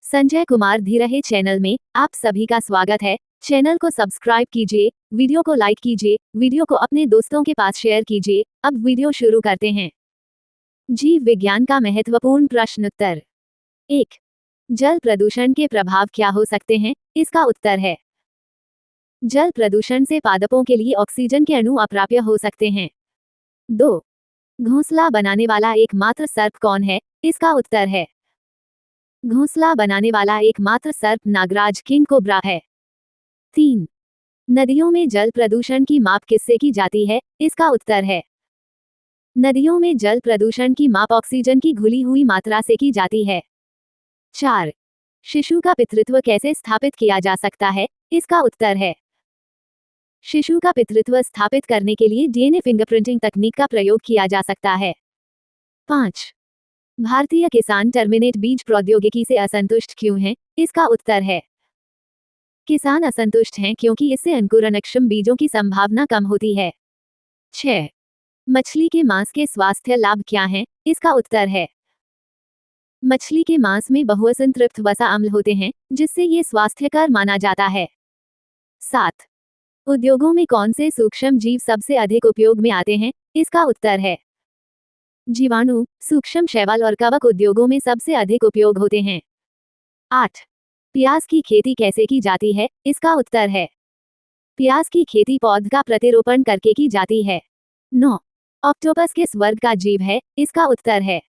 Sanjay Kumar धीरहे channel में आप सभी का स्वागत है। चैनल को सब्सक्राइब कीजिए, वीडियो को लाइक कीजिए, वीडियो को अपने दोस्तों के पास शेयर कीजिए। अब वीडियो शुरू करते हैं। जीव विज्ञान का महत्वपूर्ण प्रश्नोत्तर। 1. जल प्रदूषण के प्रभाव क्या हो सकते हैं? इसका उत्तर है जल प्रदूषण से पादपों के लिए ऑक्सीजन के अणु अप्राप्य हो सकते हैं। 2. घोंसला बनाने वाला एकमात्र सर्प कौन है? इसका उत्तर है घोंसला बनाने वाला एकमात्र सर्प नागराज किंग कोब्रा है। 3. नदियों में जल प्रदूषण की माप किससे की जाती है? इसका उत्तर है नदियों में जल प्रदूषण की माप ऑक्सीजन की घुली हुई मात्रा से की जाती है। 4. शिशु का पितृत्व कैसे स्थापित किया जा सकता है? इसका उत्तर है शिशु का पितृत्व स्थापित करने के लिए डीएनए फिंगरप्रिंटिंग तकनीक का प्रयोग किया जा सकता है। 5. भारतीय किसान टर्मिनेट बीज प्रौद्योगिकी से असंतुष्ट क्यों हैं? इसका उत्तर है किसान असंतुष्ट हैं क्योंकि इससे अंकुरणक्षम बीजों की संभावना कम होती है। 6. मछली के मांस के स्वास्थ्य लाभ क्या हैं? इसका उत्तर है मछली के मांस में बहुअसंतृप्त वसा अम्ल होते हैं, जिससे ये स्वास्थ्यकर माना जाता है। 7. उद्योगों में कौन से सूक्ष्म जीव सबसे अधिक उपयोग में आते हैं? इसका उत्तर है जीवाणु, सूक्ष्म शैवाल और कवक उद्योगों में सबसे अधिक उपयोग होते हैं। 8. प्याज की खेती कैसे की जाती है? इसका उत्तर है प्याज की खेती पौध का प्रतिरोपण करके की जाती है। 9. ऑक्टोपस किस वर्ग का जीव है? इसका उत्तर है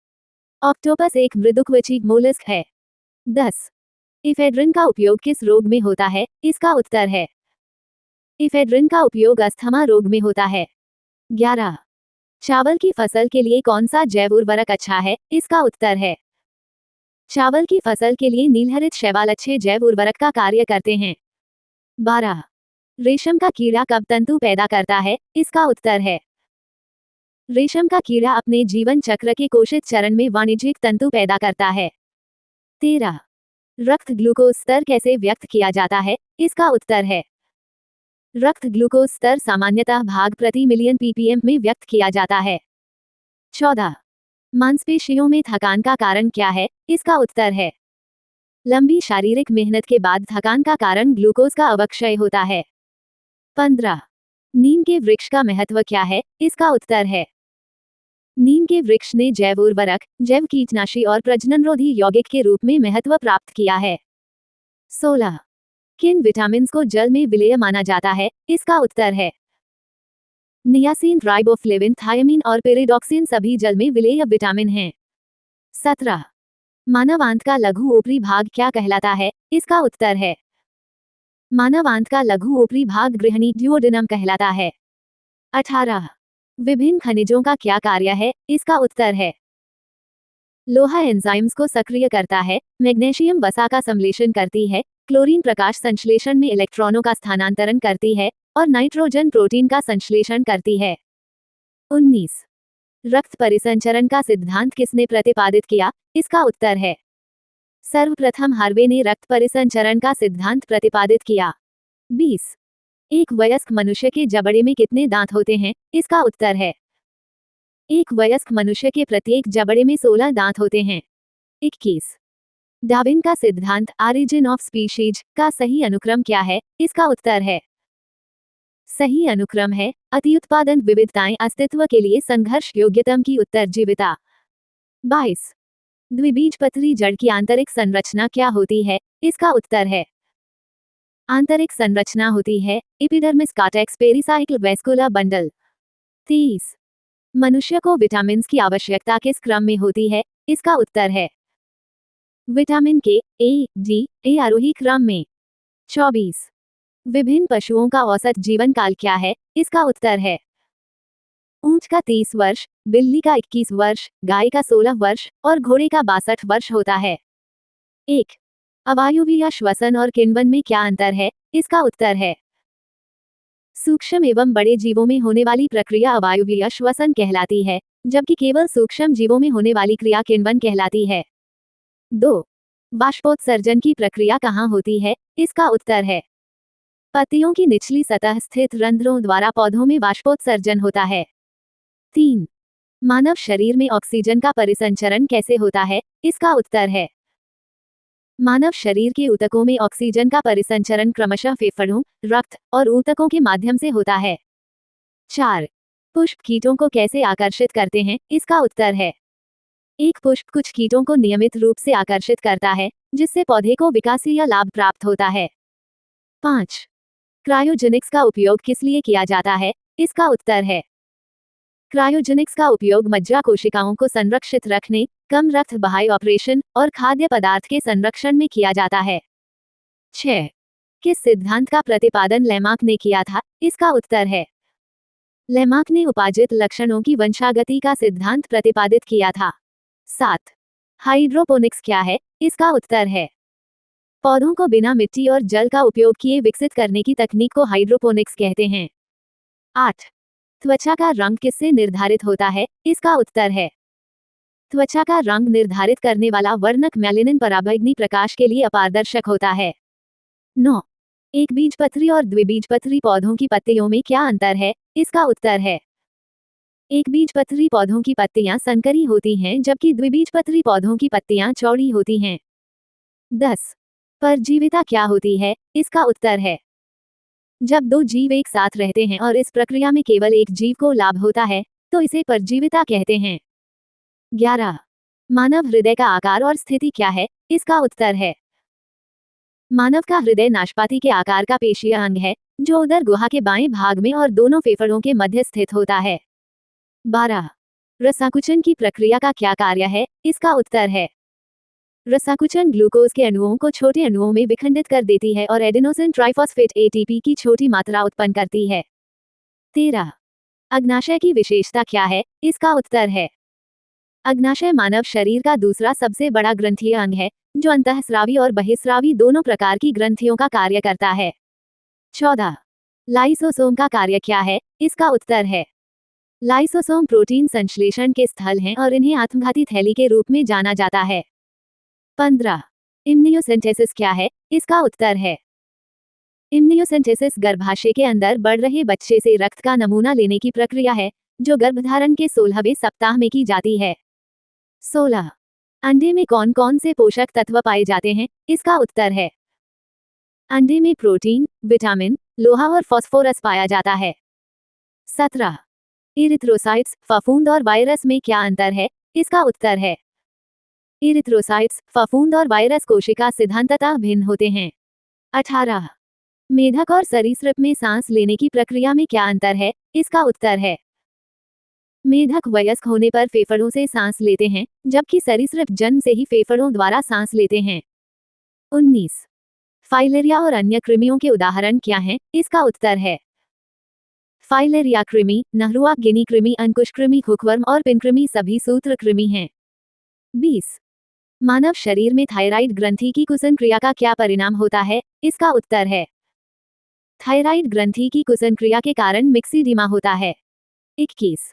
ऑक्टोपस एक मृदुकवचीय मोलस्क है। 10. इफेड्रिन का उपयोग किस रोग में होता है? इसका उत्तर है इफेड्रिन का उपयोग अस्थमा रोग में होता है। 11. चावल की फसल के लिए कौन सा जैव उर्वरक अच्छा है? इसका उत्तर है चावल की फसल के लिए नीलहरित शैवाल अच्छे जैव उर्वरक का कार्य करते हैं। 12. रेशम का कीड़ा कब तंतु पैदा करता है? इसका उत्तर है रेशम का कीड़ा अपने जीवन चक्र के कोशित चरण में वाणिज्यिक तंतु पैदा करता है। 13. रक्त ग्लूकोज स्तर कैसे व्यक्त किया जाता है? इसका उत्तर है रक्त ग्लूकोज स्तर सामान्यतः भाग प्रति मिलियन ppm में व्यक्त किया जाता है। 14. मांसपेशियों में थकान का कारण क्या है? इसका उत्तर है लंबी शारीरिक मेहनत के बाद थकान का कारण ग्लूकोज का अवक्षय होता है। 15. नीम के वृक्ष का महत्व क्या है? इसका उत्तर है नीम के वृक्ष ने जैव उर्वरक, जैव कीटनाशी और प्रजननरोधी यौगिक के रूप में महत्व प्राप्त किया है। 16. किन विटामिन्स को जल में विलेय माना जाता है? इसका उत्तर है नियासिन, राइबोफ्लेविन, थायामीन और पेरिडॉक्सिन सभी जल में विलेय विटामिन हैं। 17. मानव आंत का लघु ऊपरी भाग क्या कहलाता है? इसका उत्तर है मानव आंत का लघु ऊपरी भाग गृहिणी ड्यूओडेनम कहलाता है। 18. विभिन्न खनिजों का क्या कार्य है? इसका उत्तर है लोहा एंजाइम्स को सक्रिय करता है, मैग्नीशियम वसा का संश्लेषण करती है, क्लोरीन प्रकाश संश्लेषण में इलेक्ट्रॉनों का स्थानांतरण करती है और नाइट्रोजन प्रोटीन का संश्लेषण करती है। 19. रक्त परिसंचरण का सिद्धांत किसने प्रतिपादित किया? इसका उत्तर है सर्वप्रथम हार्वे ने रक्त परिसंचरण का सिद्धांत प्रतिपादित किया। 20. एक वयस्क मनुष्य के जबड़े में कितने दांत होते हैं? इसका उत्तर है एक वयस्क मनुष्य के प्रत्येक जबड़े में 16 दांत होते हैं। 21. डार्विन का सिद्धांत ऑरिजिन ऑफ स्पीशीज का सही अनुक्रम क्या है? इसका उत्तर है सही अनुक्रम है अतिउत्पादन विविधताएं अस्तित्व के लिए संघर्ष योग्यतम की उत्तरजीविता। 22. द्विबीजपत्री जड़ की आंतरिक संरचना क्या होती है? इसका उत्तर है आंतरिक संरचना होती है epidermis, cortex, pericycle, vascular bundle. 23. मनुष्य को विटामिन्स की आवश्यकता किस क्रम में होती है? इसका उत्तर है विटामिन के, ए, डी, ए आरोही क्रम में। 24. विभिन्न पशुओं का औसत जीवन काल क्या है? इसका उत्तर है ऊंट का 30 वर्ष, बिल्ली का 21 वर्ष, गाय का 16 वर्ष और घोड़े का 62 वर्ष होता है। 1. अवायवीय श्वसन और किण्वन में क्या अंतर है? इसका उत्तर है सूक्ष्म एवं बड़े जीवों में होने वाली प्रक्रिया अवायवीय श्वसन कहलाती है, जबकि केवल सूक्ष्म जीवों में होने वाली क्रिया किण्वन कहलाती है। 2. बाष्पोत्सर्जन की प्रक्रिया कहाँ होती है? इसका उत्तर है पत्तियों की निचली सतह स्थित रंध्रों द्वारा पौधों में बाष्पोत्सर्जन होता है। 3. मानव शरीर में ऑक्सीजन का परिसंचरण कैसे होता है? इसका उत्तर है मानव शरीर के ऊतकों में ऑक्सीजन का परिसंचरण क्रमशः फेफड़ों, रक्त और ऊतकों के माध्यम से होता है। 4. पुष्प कीटों को कैसे आकर्षित करते हैं? इसका उत्तर है एक पुष्प कुछ कीटों को नियमित रूप से आकर्षित करता है, जिससे पौधे को विकास या लाभ प्राप्त होता है। 5. क्रायोजेनिक्स का उपयोग किस लिए किया जाता है? इसका उत्तर है क्रायोजेनिक्स का उपयोग मज्जा कोशिकाओं को संरक्षित रखने, कम रक्त बहाव ऑपरेशन और खाद्य पदार्थ के संरक्षण में किया जाता है। 6. किस सिद्धांत का प्रतिपादन लेमार्क ने किया था? इसका उत्तर है लेमार्क ने उपार्जित लक्षणों की वंशागति का सिद्धांत प्रतिपादित किया था। 7. हाइड्रोपोनिक्स क्या है? इसका उत्तर है पौधों को बिना मिट्टी और जल का उपयोग किए विकसित करने की तकनीक को हाइड्रोपोनिक्स कहते हैं। 8. त्वचा का रंग किससे निर्धारित होता है? इसका उत्तर है त्वचा का रंग निर्धारित करने वाला वर्णक मेलानिन पराबैंगनी प्रकाश के लिए अपारदर्शक होता है। 9. एक बीजपत्री और द्विबीजपत्री पौधों की पत्तियों में क्या अंतर है? इसका उत्तर है एक बीजपत्री पौधों की पत्तियां संकरी होती हैं, जबकि द्विबीजपत्री पौधों की पत्तियां चौड़ी होती हैं। 10. परजीविता क्या होती है? इसका उत्तर है जब दो जीव एक साथ रहते हैं और इस प्रक्रिया में केवल एक जीव को लाभ होता है, तो इसे परजीविता कहते हैं। 11. मानव हृदय का आकार और स्थिति क्या है? इसका उत्तर है मानव का हृदय नाशपाती के आकार का पेशीय अंग है, जो उदर गुहा के बाएं भाग में और दोनों फेफड़ों के मध्य स्थित होता है। 12. रसाकुचन की प्रक्रिया का क्या कार्य है? इसका उत्तर है रसाकुचन ग्लूकोज के अणुओं को छोटे अणुओं में विखंडित कर देती है और एडेनोसिन ट्राइफॉस्फेट एटीपी की छोटी मात्रा उत्पन्न करती है। 13. अग्नाशय की विशेषता क्या है? इसका उत्तर है अग्नाशय मानव शरीर का दूसरा सबसे बड़ा ग्रंथीय अंग है, जो अंतःस्रावी और बहिस्रावी दोनों प्रकार की ग्रंथियों का कार्य करता है। 14. लाइसोसोम का कार्य क्या है? इसका उत्तर है लाइसोसोम प्रोटीन संश्लेषण के स्थल हैं और इन्हें आत्मघाती थैली के रूप में जाना जाता है। 15. इम्नियोसेंटेसिस क्या है? इसका उत्तर है इम्नियोसेंटेसिस गर्भाशय के अंदर बढ़ रहे बच्चे से रक्त का नमूना लेने की प्रक्रिया है, जो गर्भधारण के 16वें सप्ताह में की जाती है। 16. अंडे में कौन कौन से पोषक तत्व पाए जाते हैं? इसका उत्तर है अंडे में प्रोटीन, विटामिन, लोहा और फास्फोरस पाया जाता है। 17. इरिथ्रोसाइट्स, फफूंद और वायरस में क्या अंतर है? इसका उत्तर है इरिथ्रोसाइट्स, फफूंद और वायरस कोशिका सिद्धांततः भिन्न होते हैं। 18. मेढक और सरीसृप में सांस लेने की प्रक्रिया में क्या अंतर है? इसका उत्तर है मेढक वयस्क होने पर फेफड़ों से सांस लेते हैं, जबकि सरीसृप जन्म से ही फेफड़ों द्वारा सांस लेते हैं। 19. फाइलेरिया और अन्य कृमियों के उदाहरण क्या हैं? इसका उत्तर है फाइलेरिया कृमि, नहरुआ गिनी कृमि, अंकुश कृमि, हुकवर्म और पिनकृमि सभी सूत्र कृमि हैं। 20. मानव शरीर में थायराइड ग्रंथि की कुसन क्रिया का क्या परिणाम होता है? इसका उत्तर है थायराइड ग्रंथि की कुसन क्रिया के कारण मिक्सीडिमा होता है। 21.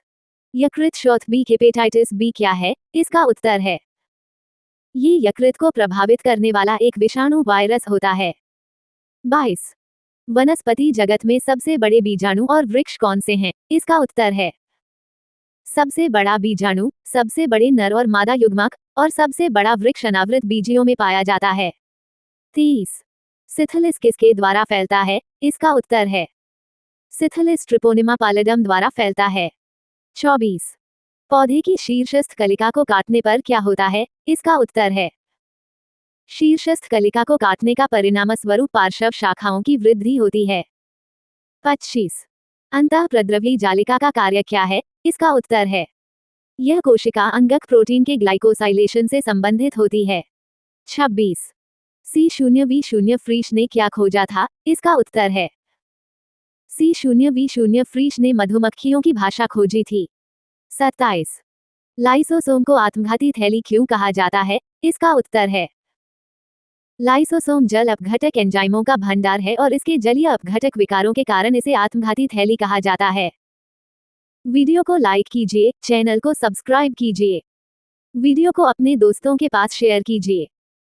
यकृत शोथ बी हेपेटाइटिस बी क्या है? इसका उत्तर है ये यकृत को प्रभावित करने वाला एक विषाणु वायरस होता है। 22. वनस्पति जगत में सबसे बड़े बीजाणु और वृक्ष कौन से हैं? इसका उत्तर है सबसे बड़ा बीजाणु, सबसे बड़े नर और मादा युग्मक और सबसे बड़ा वृक्ष अनावृत बीजियों में पाया जाता है। 23. सिफिलिस किसके द्वारा फैलता है? इसका उत्तर है सिफिलिस ट्रिपोनिमा पालिडम द्वारा फैलता है। 24. पौधे की शीर्षस्थ कलिका को काटने पर क्या होता है? इसका उत्तर है शीर्षस्थ कलिका को काटने का परिणामस्वरूप पार्श्व शाखाओं की वृद्धि होती है। 25. अंतःप्रद्रव्यी जालिका का कार्य क्या है? इसका उत्तर है यह कोशिका अंगक प्रोटीन के ग्लाइकोसाइलेशन से संबंधित होती है। 26. C0V0 फ्रीश ने क्या खोजा था? इसका उत्तर है C0V0 फ्रीश ने मधुमक्खियों की भाषा खोजी थी। 27. लाइसोसोम को आत्मघाती थैली क्यों कहा जाता है? इसका उत्तर है लाइसोसोम जल अपघटक एंजाइमों का भंडार है और इसके जलीय अपघटक विकारों के कारण इसे आत्मघाती थैली कहा जाता है। वीडियो को लाइक कीजिए, चैनल को सब्सक्राइब कीजिए, वीडियो को अपने दोस्तों के पास शेयर कीजिए।